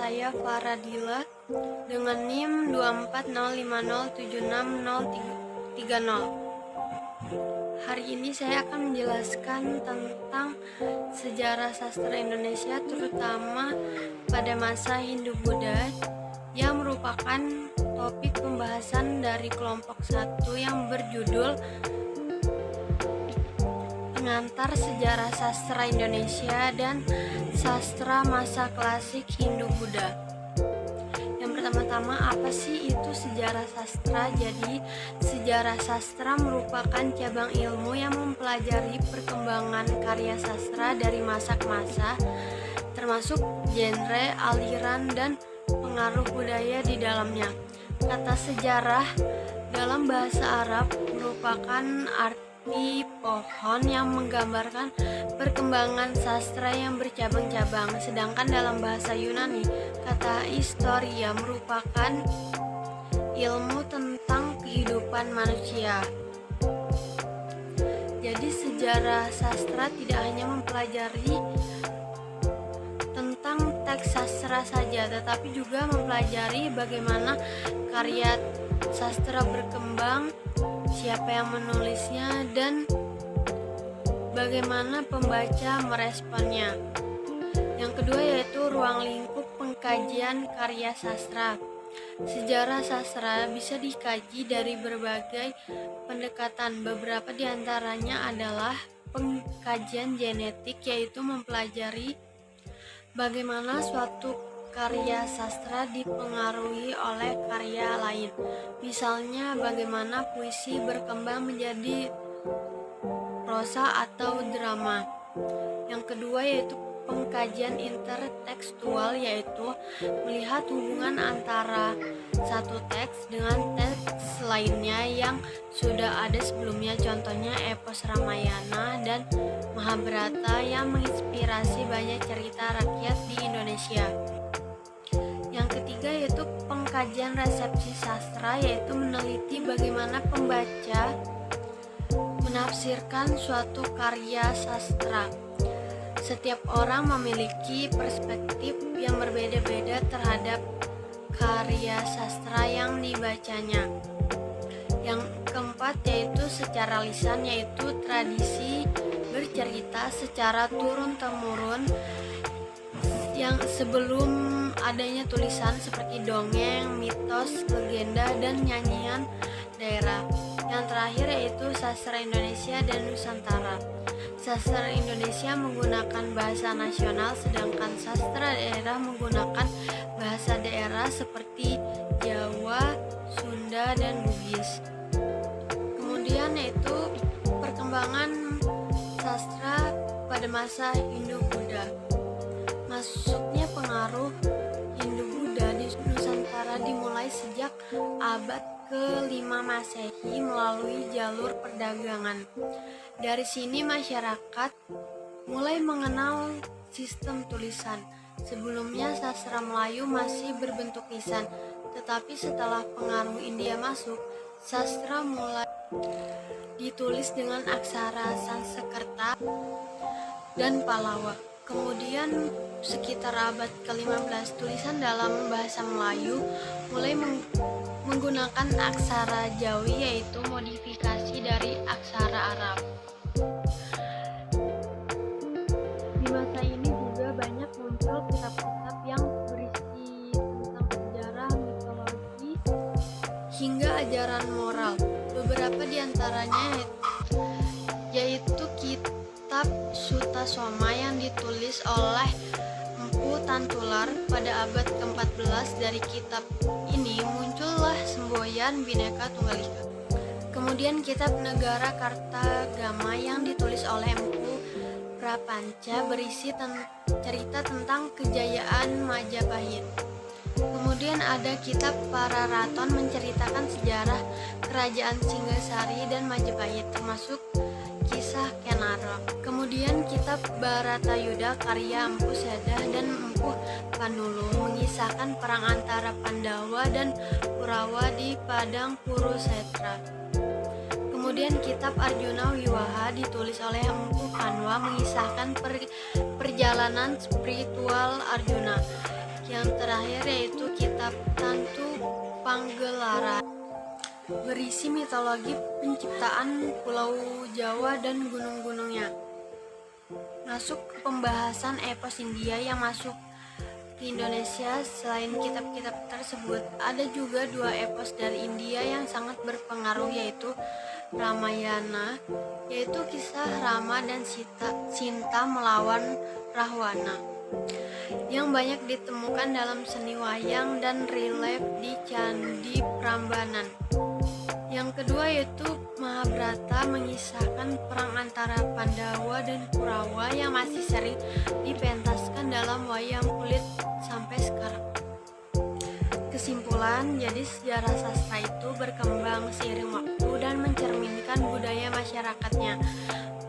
saya Faradila dengan NIM 24050760330. Hari ini saya akan menjelaskan tentang sejarah sastra Indonesia, terutama pada masa Hindu-Buddha, yang merupakan topik pembahasan dari kelompok 1 yang berjudul Pengantar Sejarah Sastra Indonesia dan Sastra Masa Klasik Hindu-Buddha. Yang pertama-tama, apa sih itu sejarah sastra? Jadi, sejarah sastra merupakan cabang ilmu yang mempelajari perkembangan karya sastra dari masa ke masa, termasuk genre, aliran, dan pengaruh budaya di dalamnya. Kata sejarah dalam bahasa Arab merupakan arti pohon yang menggambarkan perkembangan sastra yang bercabang-cabang, sedangkan dalam bahasa Yunani, kata historia merupakan ilmu tentang kehidupan manusia. Jadi sejarah sastra tidak hanya mempelajari tentang teks sastra saja, tetapi juga mempelajari bagaimana karya sastra berkembang, siapa yang menulisnya, dan bagaimana pembaca meresponnya. Yang kedua yaitu ruang lingkup pengkajian karya sastra. Sejarah sastra bisa dikaji dari berbagai pendekatan. Beberapa di antaranya adalah pengkajian genetik, yaitu mempelajari bagaimana suatu karya sastra dipengaruhi oleh karya lain. Misalnya bagaimana puisi berkembang menjadi prosa atau drama. Yang kedua yaitu pengkajian intertekstual, yaitu melihat hubungan antara satu teks dengan teks lainnya yang sudah ada sebelumnya. Contohnya epos Ramayana dan Mahabharata yang menginspirasi banyak cerita rakyat di Indonesia. Yang ketiga yaitu pengkajian resepsi sastra, yaitu meneliti bagaimana pembaca menafsirkan suatu karya sastra. Setiap orang memiliki perspektif yang berbeda-beda terhadap karya sastra yang dibacanya. Yang keempat yaitu secara lisan, yaitu tradisi bercerita secara turun-temurun yang sebelum adanya tulisan seperti dongeng, mitos, legenda, dan nyanyian daerah. Yang terakhir yaitu sastra Indonesia dan Nusantara. Sastra Indonesia menggunakan bahasa nasional, sedangkan sastra daerah menggunakan bahasa daerah seperti Jawa, Sunda, dan Bugis. Kemudian yaitu perkembangan sastra pada masa Hindu-Buddha. Masuknya pengaruh Hindu-Buddha di Nusantara dimulai sejak abad ke-5 Masehi melalui jalur perdagangan. Dari sini masyarakat mulai mengenal sistem tulisan. Sebelumnya sastra Melayu masih berbentuk lisan, tetapi setelah pengaruh India masuk, sastra mulai ditulis dengan aksara Sanskerta dan Pallawa. Kemudian sekitar abad ke-15 tulisan dalam bahasa Melayu mulai menggunakan aksara Jawi, yaitu modifikasi dari aksara Arab. Di masa ini juga banyak muncul kitab-kitab yang berisi tentang sejarah, mitologi, hingga ajaran moral. Beberapa di antaranya yaitu kitab Sutasoma yang ditulis oleh Empu Tantular pada abad ke-14. Dari kitab ini muncullah semboyan Bhinneka Tunggal Ika. Kemudian kitab Negara Kartagama yang ditulis oleh Empu Prapanca berisi cerita tentang kejayaan Majapahit. Kemudian ada kitab Pararaton menceritakan sejarah kerajaan Singgasari dan Majapahit, termasuk kisah Kenara. Kemudian kitab Bharatayuda karya Empu Sedah dan Empu Panulu mengisahkan perang antara Pandawa dan Kurawa di padang Kurusetra. Kemudian kitab Arjuna Wiwaha ditulis oleh Empu Panwa mengisahkan perjalanan spiritual Arjuna. Yang terakhir yaitu kitab Tantu Panggelaran, berisi mitologi penciptaan Pulau Jawa dan gunung-gunungnya. Masuk ke pembahasan epos India yang masuk ke Indonesia. Selain kitab-kitab tersebut, ada juga 2 epos dari India yang sangat berpengaruh, yaitu Ramayana, yaitu kisah Rama dan Sinta melawan Rahwana, yang banyak ditemukan dalam seni wayang dan relief di Candi Prambanan. Yang kedua yaitu Mahabharata, mengisahkan perang antara Pandawa dan Kurawa yang masih sering dipentaskan dalam wayang kulit sampai sekarang. Kesimpulan, jadi sejarah sastra itu berkembang seiring waktu dan mencerminkan budaya masyarakatnya.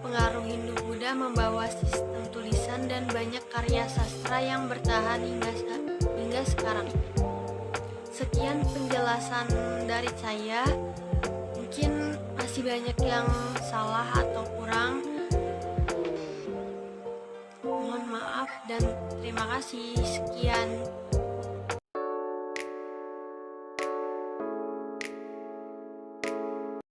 Pengaruh Hindu-Buddha membawa sistem tulisan dan banyak karya sastra yang bertahan hingga sekarang. Sekian penjelasan dari saya. Mungkin masih banyak yang salah atau kurang. Mohon maaf dan terima kasih. Sekian.